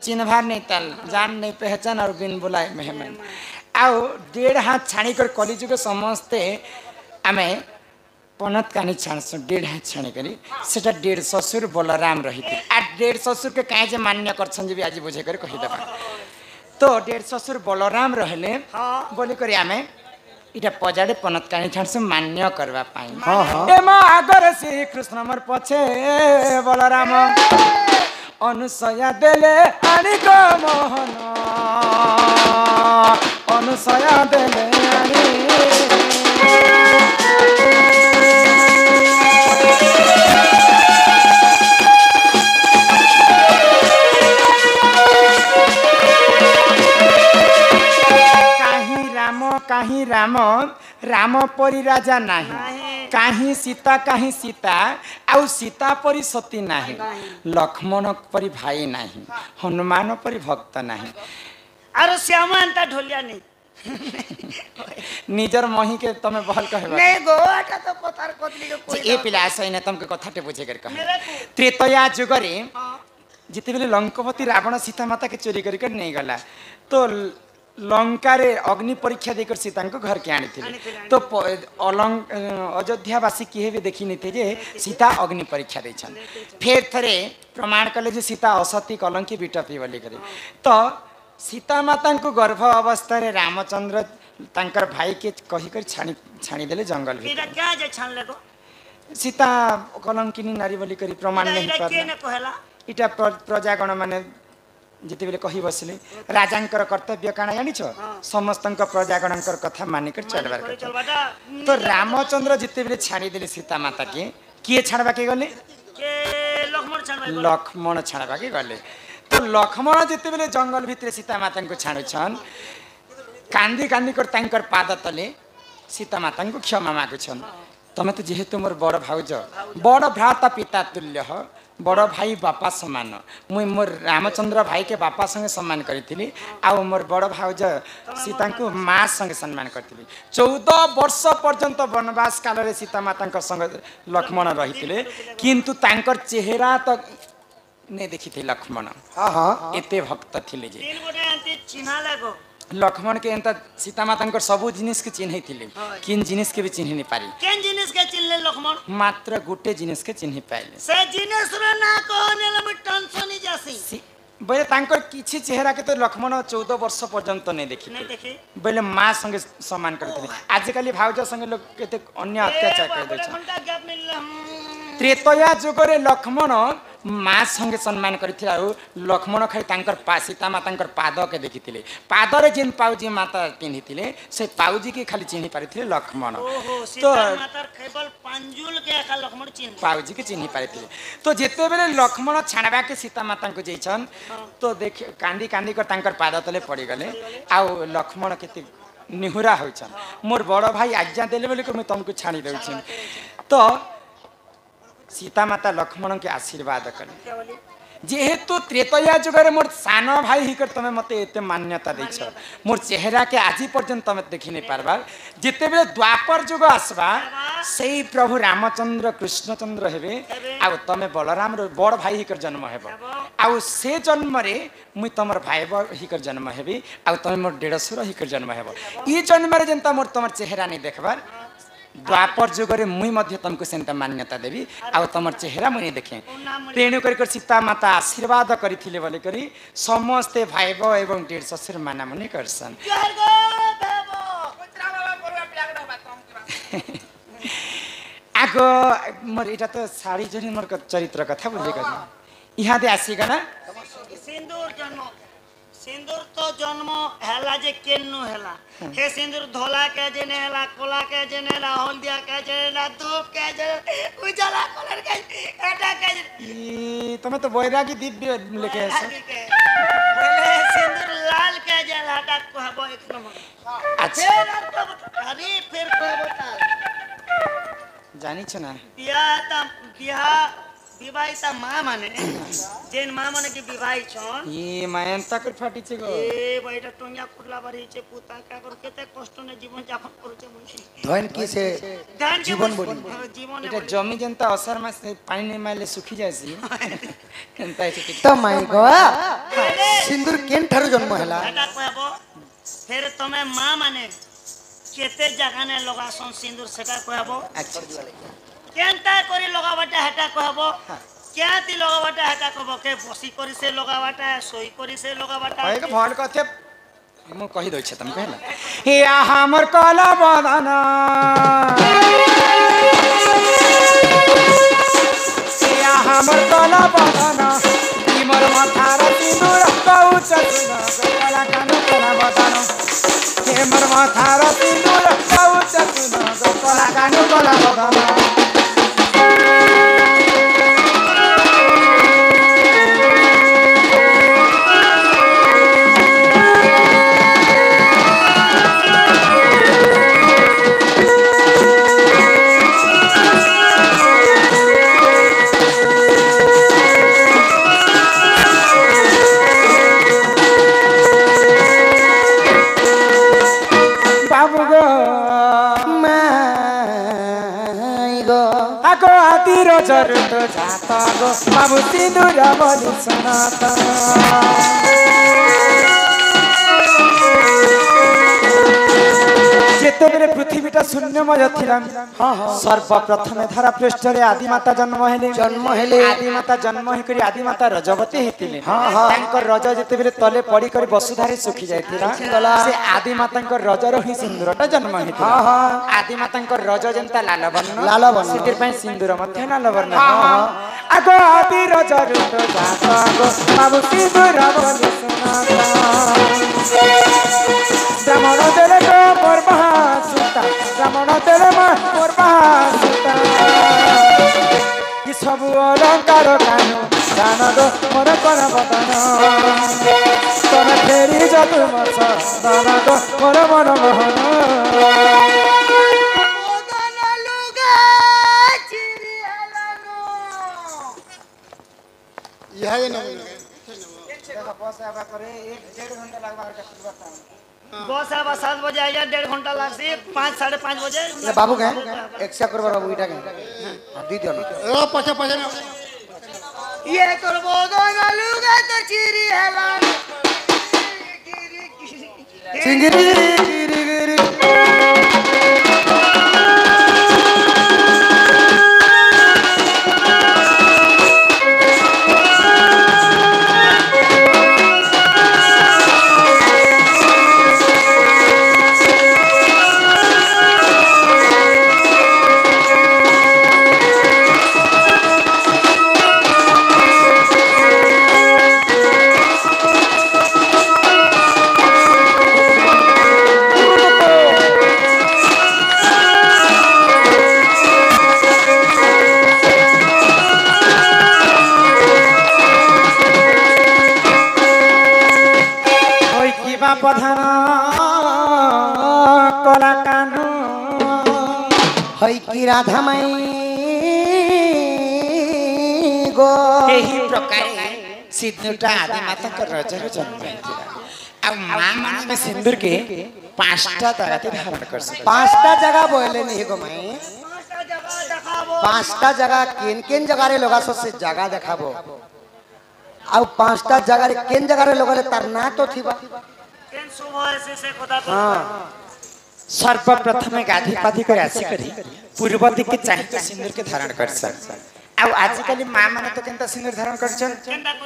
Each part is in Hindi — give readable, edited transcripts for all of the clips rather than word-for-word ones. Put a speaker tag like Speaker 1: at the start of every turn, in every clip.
Speaker 1: चिन्हवार नहीं ताल जान नहीं पहचान और बिन बुलाए मेहमान आउ 1.5 हाथ छाणी कर कली जुग समस्ते आमे पनत कानी छाणसु 1.5 हाथ छाणी करी सेटा 1.5 ससुर बलराम रही थी आ 1.5 ससुर के काहे जे मान्य करछन जे भी आज बुझे कर कहि देबा तो 1.5 ससुर बलराम रहले बोली करी आमे इटा पजाडे पनत कानी छाणसु मान्य करबा पाई ए मा आगर श्री कृष्ण मर पछे बलराम अनुसया देले अनिक मोहन अनुसया देले कहीं राम राम परी राजा नहीं कहीं सीता आउ सीता परी सती नहीं लक्ष्मण परी भाई नहीं हनुमान परी भक्त नहीं
Speaker 2: अरे श्याम अंता ढोलिया नहीं
Speaker 1: निजर मही के तमे बहल कहबा
Speaker 2: नहीं गोटा तो पतार कोतली के कोई
Speaker 1: ए पिला सैने तुमके कथाटे बुझे कर कह त्रेतया जुगरे जिते बेले लंकापति रावण सीता माता के चोरी कर नहीं गला तो लंका रे अग्नि परीक्षा देकर सीता को घर के आनी थी तो अयोध्यावासी किए भी देखी नहीं थे जे सीता अग्नि परीक्षा देछन फिर थरे प्रमाण कले जे सीता असती कलंकी बिटपी बोली करे तो सीता माता को गर्भ अवस्था रे रामचंद्र तांकर भाई के कही कर छाणी देले जंगल में
Speaker 2: एटा क्या जे छान लेगो
Speaker 1: सीता कलंकिनी नारी बोली करी प्रमाण नहीं
Speaker 2: पर के ने कहला
Speaker 1: इटा प्रजागण माने जिते बेले कही बसले राजांकर कर्तव्य काना जानिछ समस्तंक प्रजागणंकर कथा मानिकर चलबार कथा तो रामचंद्र जिते बेले छाड़ी देले सीता माता के किए छाड़बा के गले
Speaker 2: के
Speaker 1: लक्ष्मण छाड़बा के गले तो लक्ष्मण जिते बेले जंगल भितर सीता माता को छाड़ुछन कांदी कांदी कर तांकर पाद तले सीता माता को क्षमा मागुछन तमे तो जेहेतु मोर बड़ भाउज बड़ भ्राता पिता तुल्य ह बड़ भाई बापा समान मुई मोर रामचंद्र भाई के बापा संगे सम्मान करी आ मोर बड़ भाउज सीता को माँ संगे सम्मान करी 14 वर्ष पर्यंत वनवास काल रे सीता माता संग लक्ष्मण रही किंतु तांकर चेहरा तो नहीं देखी थी लक्ष्मण एते भक्त थिले जे
Speaker 2: चिन्हा लागो
Speaker 1: लक्ष्मण के एंता सीता माता सबू जिनिस के चिन्ह थिले किन जिनिस के भी चिन्ह नहीं पारी
Speaker 2: केन जिनिस के चिन्हले लक्ष्मण
Speaker 1: मात्र गुटे जिनिस के चिन्ह पाइले
Speaker 2: से जिनिस रे ना कहने ल टेंशन जासी
Speaker 1: बोले तांकर किछि चेहरा के तो लक्ष्मण 14 वर्ष पर्यंत नहीं देखी बोले माँ संगे सम्मान करते आजकल भाउज संगे लोग केते अन्य अत्याचार कर दे त्रेतया जुगरे लक्ष्मण माँ संगे सम्मान करथिला लक्ष्मण खाली तांकर सीता मातांकर पाद के देखिथिले पाद रे जिन पाउजी माता पिन्हिथिले से पाउजी के खाली चिन्हि पारिथिले लक्ष्मण
Speaker 2: तो मातार केवल पांजुल के आका लक्ष्मण चिन्ह
Speaker 1: पाउजी के चिन्हि पारिथिले तो जेते बेले लक्ष्मण छाणबा के सीता माता को जैछन तो देख कांदी कांदी कर तांकर पाद तले पड़ी गले आ लक्ष्मण केते निहुरा होइछन मोर बड़ भाई आज्ञा देले बोले को मैं तुमको छाणी देउछन तो सीता माता लक्ष्मण के आशीर्वाद कले जेहेतु त्रेतया जुगरे मोर सान भाई हिकर तमे मते एते मान्यता दैछ मोर चेहरा के आजि पर्यंत तमे देखि नै पारबा जेते बेले द्वापर जुग आसबा सेही प्रभु रामचंद्र कृष्णचंद्र हेबे आ तमे बलराम रो बड़ भाई हिकर जन्म हेबो आ से जन्म रे मुई तमर भाई हिकर जन्म हेबी आ तमे मोर डेढ़सुर हिकर जन्म हेबो ई जन्म रे जनता मोर तमर चेहरा नै देखबार द्वापर जुगरे मुई मध्य तुमको सेंता मान्यता देवी आ तमर चेहरा मुई देखे तेणु कर सीता माता आशीर्वाद करिथिले बोले करी समस्ते भाई बो एवं 1.5 ससुर माना मुनि करसन आगो मोर इटा तो साड़ी जनी मोर चरित्र कथा बुझे गनी इहा दे आसी गना
Speaker 2: सिंदूर तो जन्म हैला जे केन्नु हैला हे सिंदूर धोला के जेने हैला कोला के जेने हैला हल्दिया के जेने धूप के जेने उजला कलर के एटा के
Speaker 1: ई तमे तो बैरागी दिव्य लेके आसे
Speaker 2: बोले सिंदूर लाल के जेला हटा को हबो एक नंबर अच्छा अरे फिर को बता
Speaker 1: जानी छ ना
Speaker 2: बियाह विवाहिता माँ माने जेन माँ माने की विवाहित छन
Speaker 1: ई मायन तक फाटी छ गो
Speaker 2: ए बैठा टोंगा फुटला बारी छे पुता का कर केते कष्ट ने जीवन यापन करू छे मुई
Speaker 1: धन की से जीवन बोली
Speaker 2: जीवन
Speaker 1: एटा जमी जनता असर में पानी नहीं मारले सुखी जायसी केनता छ
Speaker 3: तो माई गो सिंदूर केन ठारो जन्म हैला
Speaker 2: हेटा कहबो फिर तमे मां माने केते जगह ने लगासन सिंदूर सेटा कहबो
Speaker 1: अच्छा
Speaker 2: केनता करी लगावटा हेटा कहबो क्या ती लगावटा हेटा कहबो के बसी करी से लगावटा सोई करी से लगावटा
Speaker 1: कहे भल कथे मु कहि दइ छ तुमके हैला या हमर कला बदना या हमर कला बदना इमर माथार सिंदूर पहुँच सुना कला कानो कला बदना इमर माथार सिंदूर पहुँच सुना कला कानो कला बदना जरुत जाता गो बाबू सिंदूर बलि सनातन जेते बेले पृथ्वीटा शून्यमय थिला सर्वप्रथम धरा पृष्ठ रे आदि माता जन्म हेले आदि माता जन्म हे करी आदि माता रजवती हेतिले तांकर रज जेते बेले तले पड़ी कर वसुधारे सुखी जायतिला से आदि मातांकर रजर ही सिंदूरटा जन्म हेतिला आदि मातांकर रज जेंता लाल वर्ण सितिर पय सिंदूर मध्ये लाल वर्ण आगो आदि रज रुत जाता गो बाबू सिंदूर बलि सनातन ब्राह्मण देले गो परबा सुता ब्राह्मण देले परबा सुता कि सब अलंकार कानो जान गो मोर कर बदन तोर फेरी जतु मस दान गो मोर मन मोहन
Speaker 3: यह न
Speaker 1: बस आबा करे 1.5 घंटा लागबा
Speaker 2: बस अब 7 बजे आइया 1.5 घंटा लागसी 5 5:30 बजे
Speaker 3: ये बाबू के एक्स्ट्रा करबा बाबू इटा के दी दियो न ओ पछे पछे
Speaker 2: ये करबो गाना लुगा तो चिरी हला
Speaker 3: चिंगरी गिरी गिरी
Speaker 1: प्रधान कला कानो
Speaker 3: हई की राधा माई गो
Speaker 1: एही प्रकार सिंदूरटा आदि माता के रजर जन्म हेतिला अब मां माने में सिंदूर के 5टा तरह धारण कर सकते
Speaker 3: 5टा जगह बोले नहीं गो माई 5टा जगह केन केन जगह रे लोगा से जगह देखाबो आउ 5टा जगह रे केन जगह रे लोगा तार ना तो थिबा
Speaker 2: केन सुबह से खोदा तो
Speaker 1: सर्वप्रथम गाधी पाधी कर आसी करी पूर्व दिक के चाहिए सिंदूर के धारण कर सन आ आजकल मां माने तो केनता सिंदूर धारण कर छन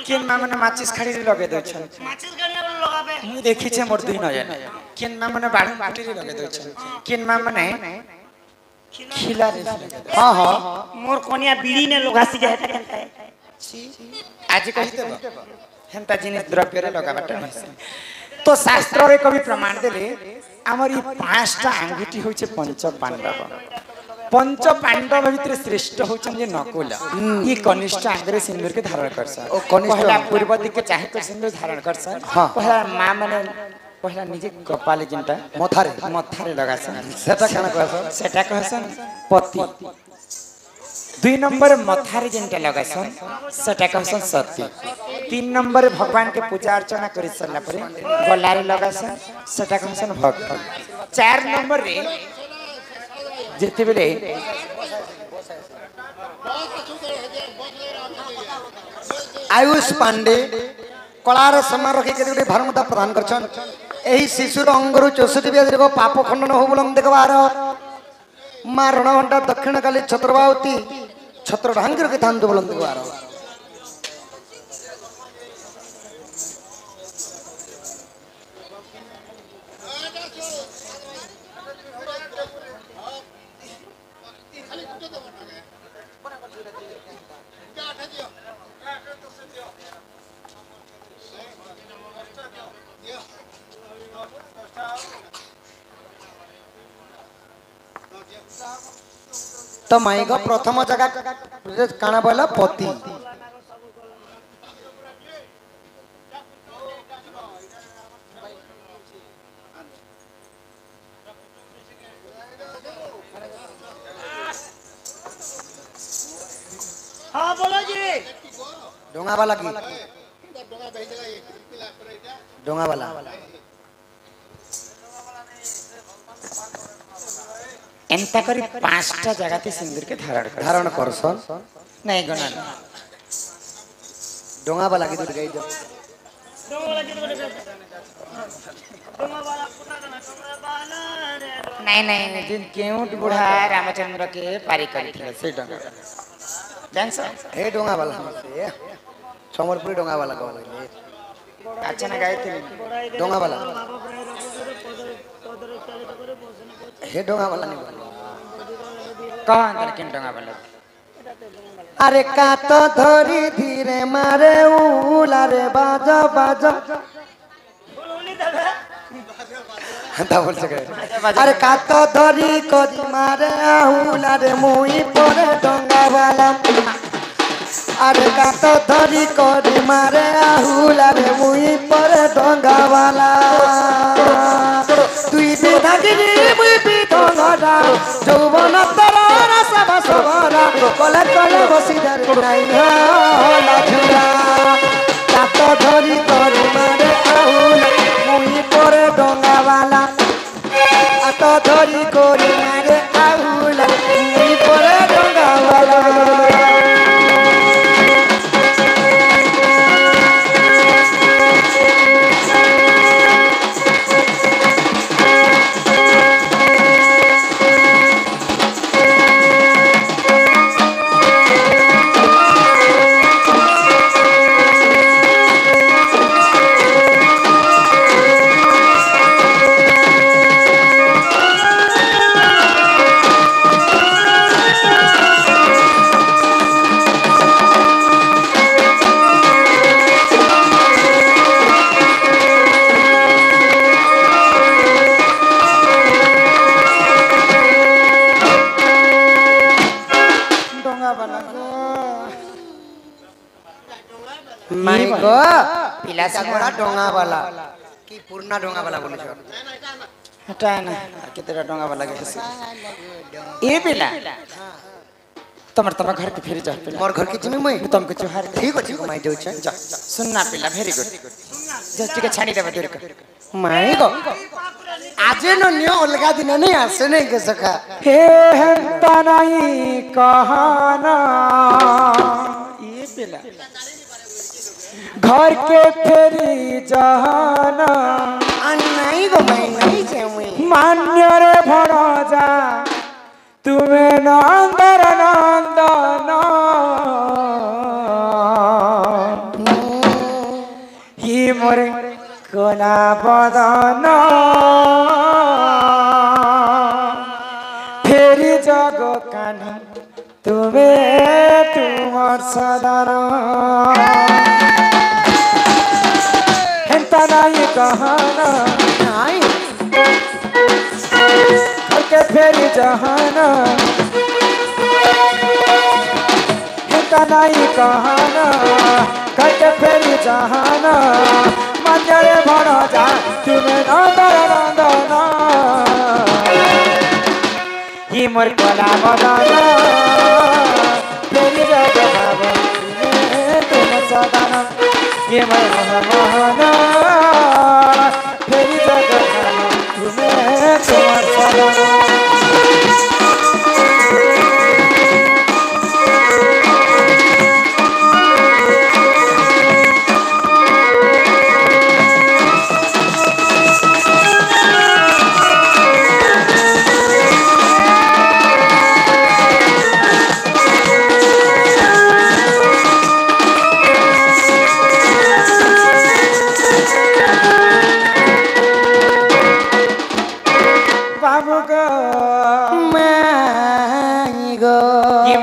Speaker 1: केन मां माने माचिस खाड़ी रे लगे दो छन
Speaker 2: माचिस गड़िया लगाबे
Speaker 1: मु देखि छे मोर दुई न जाने केन मां माने बाड़ी पाटी रे लगे दो छन केन मां माने खिला रे
Speaker 3: हां हां
Speaker 2: मोर कोनिया बीड़ी ने लगासी जाय त केनता
Speaker 1: आज कहि देबो हेंता जिनिस द्रव्य रे लगाबाटा नहीं तो शास्त्र रे कवि प्रमाण देले हमर ई 5टा अंगुठी होय छे पंच पांडव भितर श्रेष्ठ होचन जे नकुल ई कनिष्ठ आंगरे सिंदूर के धारण करसा ओ कनिष्ठ पहला पूर्व दिक के चाहे तो सिंदूर धारण करसा पहला मां माने पहला निजे कपाले जिनटा मथारे लगासा
Speaker 3: सेटा काना कहसा
Speaker 1: सेटा कहसन पति 2 नंबर मथारे जिनटा लगासन सेटा कहसन सती 3 नंबर भगवान के पूजा अर्चना करि सरला परे गलारे लगासन सेटा कहसन भक्त 4 नंबर रे जेते बेले
Speaker 3: आयुष पांडे कलार समान रखी के भारमता प्रदान करछन एही शिशुर अंगरु 64 व्याधि को पाप खंडन हो बोलम देखबार मां रणघंटा दक्षिण काली छत्रबावती छत्रढांगिर के थान बोलम देखबार तो माई को प्रथम जगह काना बोला पति
Speaker 2: हाँ बोलो जी
Speaker 3: डोंगा वाला की डोंगा वाला
Speaker 1: एंता करी 5टा जगह ते सिंदूर के
Speaker 3: धारण करसन
Speaker 1: नहीं गणन
Speaker 3: डोंगा वाला की दूर गई जब
Speaker 1: नहीं नहीं दिन केउट बुढ़ा रामचंद्र के पारी करथिले से डंगा डांस
Speaker 3: हे डोंगा वाला से समरपुरी डोंगा वाला को
Speaker 1: अच्छा ना गायत्री
Speaker 3: डोंगा वाला हे डोंगा वाला नहीं
Speaker 1: कहां तर किन डंगा वाला
Speaker 3: अरे का तो धरी धीरे मारे उला रे बाजा बाजा ता बोल सके अरे का तो धरी कदी मारे उला रे मुई परे डोंगा वाला अरे का तो धरी कदी मारे उला रे मुई परे डोंगा वाला तुई बेधागिरी मुई भी डोंगा যৌবন তরা সব সবরা কলে কলে বসি ধরে নাই হলা ঝুলা কাত ধরি করি মারে আউলা মুই পরে ডঙ্গাওয়ালা কাত ধরি করি মারে আউলা মুই পরে ডঙ্গাওয়ালা माई को
Speaker 1: पिला से
Speaker 3: बड़ा डोंगा वाला की पूर्णा डोंगा वाला बोले छ
Speaker 1: हटा ना कितना डंगा वाला के ए पिला तमर घर के फेरी जा पिला
Speaker 3: मोर घर की जिम्मे मैं
Speaker 1: तुमको चोहार
Speaker 3: ठीक अछि माई देउ छ
Speaker 1: जा सुनना पिला वेरी गुड जस्ट के छाड़ी देबा दूर कर
Speaker 3: माई को आज न नियो अलगा दिन नहीं आसे नहीं के सका
Speaker 1: हे हंता नहीं कहाना ये पिला घर के फेरी जहाना
Speaker 3: नहीं गो मैं नहीं जेमुई
Speaker 1: मान्य रे भरोजा तुम्हें नंदर नंदन ही मोरे कोला बदन फेरी जगो कान्हा तुम्हें तुमार सदन हेंता नहीं कहाना
Speaker 3: नहीं
Speaker 1: करके फेरी जहाना हेंता नहीं कहाना करके फेरी जहाना मान्यरे भरो जा तुम्हें नंदर नंदना ही मोर कोला बदना फेरी जगो भाव तुम सदन ये मैं मोहना फेरी जगो तुम्हें तुम्हार सदन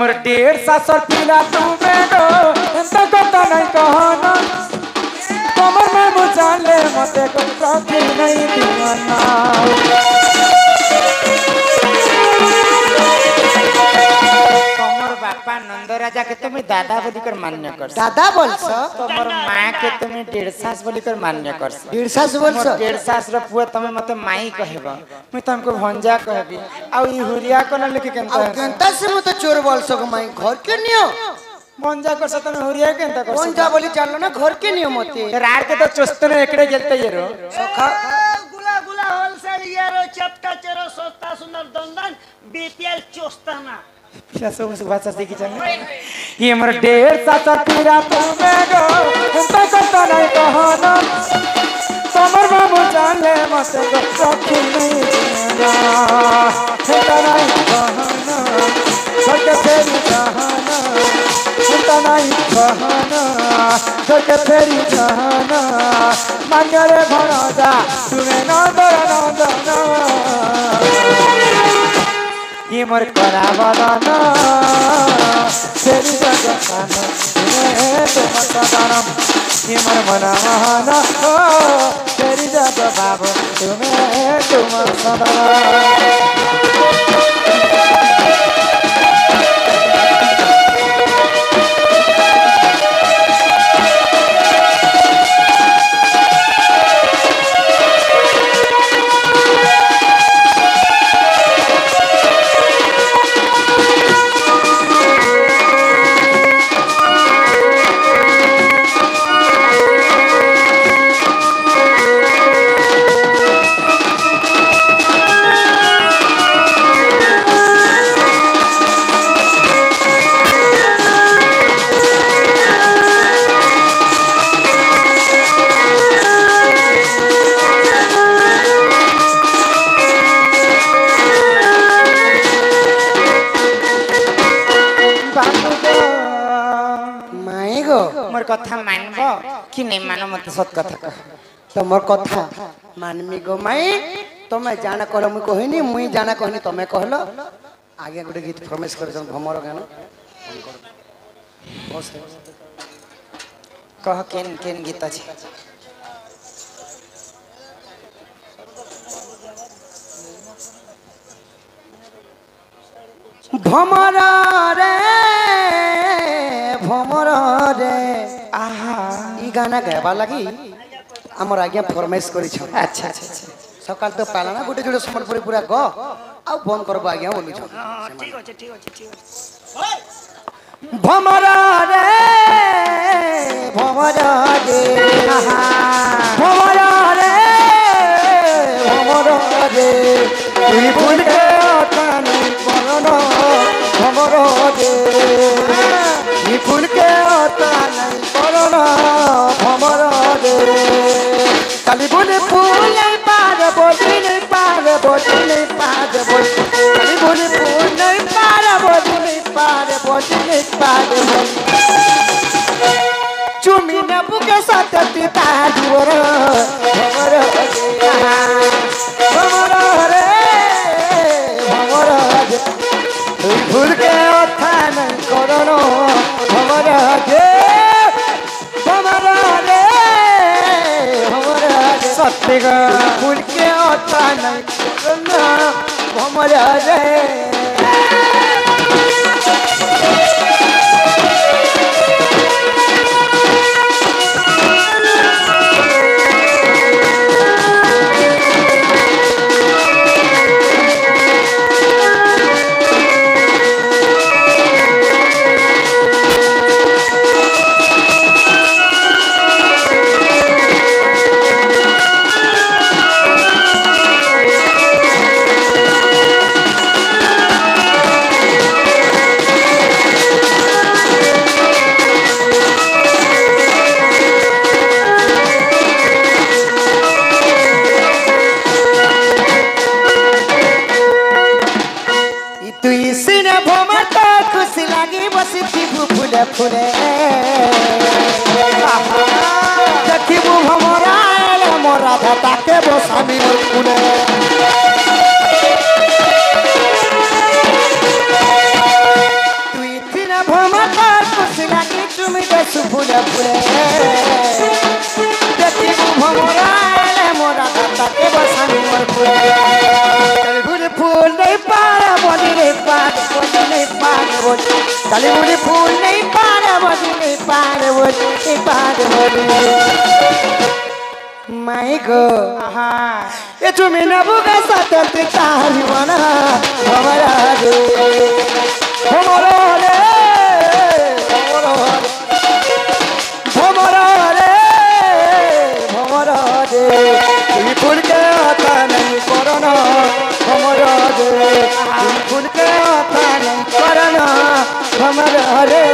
Speaker 1: मोर 1.5 साल पीला तुम्हें गो एंता कता नहीं कहना कमर में मुचाले मते को प्रति नहीं दीवाना तमर बापा नंद राजा के तुम्हें दादा बोली कर मान्य कर
Speaker 3: दादा बोलছো
Speaker 1: तमर मां के तुम्हें 1.5 सास बोली कर मान्य कर
Speaker 3: 1.5 सास बोलছো
Speaker 1: 1.5 सास र पुआ तमे मते माई कहबा मैं तुमको भंजा कहबी आ ई हुरिया कोन लेके केनता
Speaker 3: केनता से मत चोर बोलছো को माई घर के नियो
Speaker 1: भंजा कर सतन हुरिया केनता कर
Speaker 3: कोन जा बोली चलो ना घर के नियो मते
Speaker 1: रात के तो चुस्तन एकड़े गेलते ये रो
Speaker 3: सखा
Speaker 2: गुला गुला होलसेल यारो चपटा चेरो सस्ता सुंदर दंदन बीपीएल चोस्ताना
Speaker 1: क्या सब भाषा सीखी जाने ये मोर 1.5 साल पीरा तुम्हें गो एंता कता नहीं कहना कमर में मुचाले मते को प्रति नहीं दीवाना एंता नहीं कहना सके तेरी जहाना एंता नहीं कहना सके तेरी जहाना मांगरे भरा जा तुम्हें नंदना ये मोर करा बदाना तेरी जगताना तुम सदानम ये मोर मना महाना तेरी जग बाबू तुम्हें तुम सदानम मोर कथा मानबो कि नहीं मानो मते सत कथा कह
Speaker 3: तमर कथा मानमी गो माई तमे जाना कहलो मुई कहनी मुई जाना कहनी तमे कहलो आगे गोटे गीत फरमाइश कर भमर गान
Speaker 1: कह केन केन गीत अछि
Speaker 3: भमर रे
Speaker 1: आहा
Speaker 3: ई गाना गावा लगी हमर आज्ञा फरमाइश करी छ
Speaker 1: अच्छा अच्छा अच्छा
Speaker 3: सकाल तो पाला ना गोटे जोड़े सम्बलपुरी पूरा ग आ बंद करबो आज्ञा बोलु छ
Speaker 2: ठीक अछि ठीक अछि ठीक अछि
Speaker 3: भमर रे भमर रे तुई भूल के तानी परनो भमर रे तुई भूल के तानी परनो भमर रे काली बोले फूल पार बोली पार बोली पार बोली काली बोले फूल पार बोली पार बोली पार चुमी न बुके साथ पिता दुवर भमर रे भमर रे तुई भूल के अथा नहीं करनो भमर रे भमर रे भमर रे सत्य गा भूल के अथा नहीं करनो भमर रे फुले फुले देखिबू हमरा मोरा धाता के बसामी मोर फुले तुई বেশু ফুলে ফুলে দেখিবু ভমরা মোরা তাকে বসানি মোর ফুলে বুড়ি ফুল নেই পারে বলি নেই পারে বলি নেই পারে বলি তালি বুড়ি ফুল নেই পারে বলি নেই পারে বলি নেই পারে বলি মাই গো এ তুমি না বুকা সাথে তারি বনা ভমরা রে ভমরা রে ভমরা রে ভমরা রে তুমি ফুলকে আতা নাই করনা ভমরা রে তুমি ফুলকে আতা নাই করনা ভমরা রে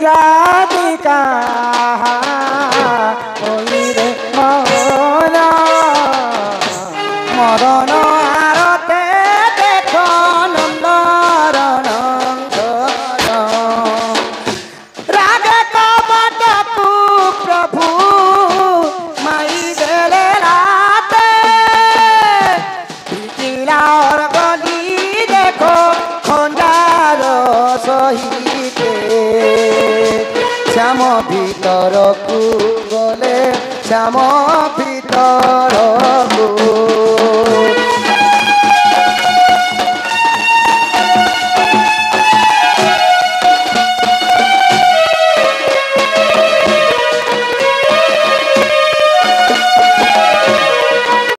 Speaker 3: রাধিকা ওই রে মরণ আরতে দেখ নন্দরণ রাগে কবটকু প্রভু মাই দেলে রাতে পিলার গলি দেখো খঞ্জার সহিতে শ্যাম ভিতরকু গলে শ্যাম ভিতরকু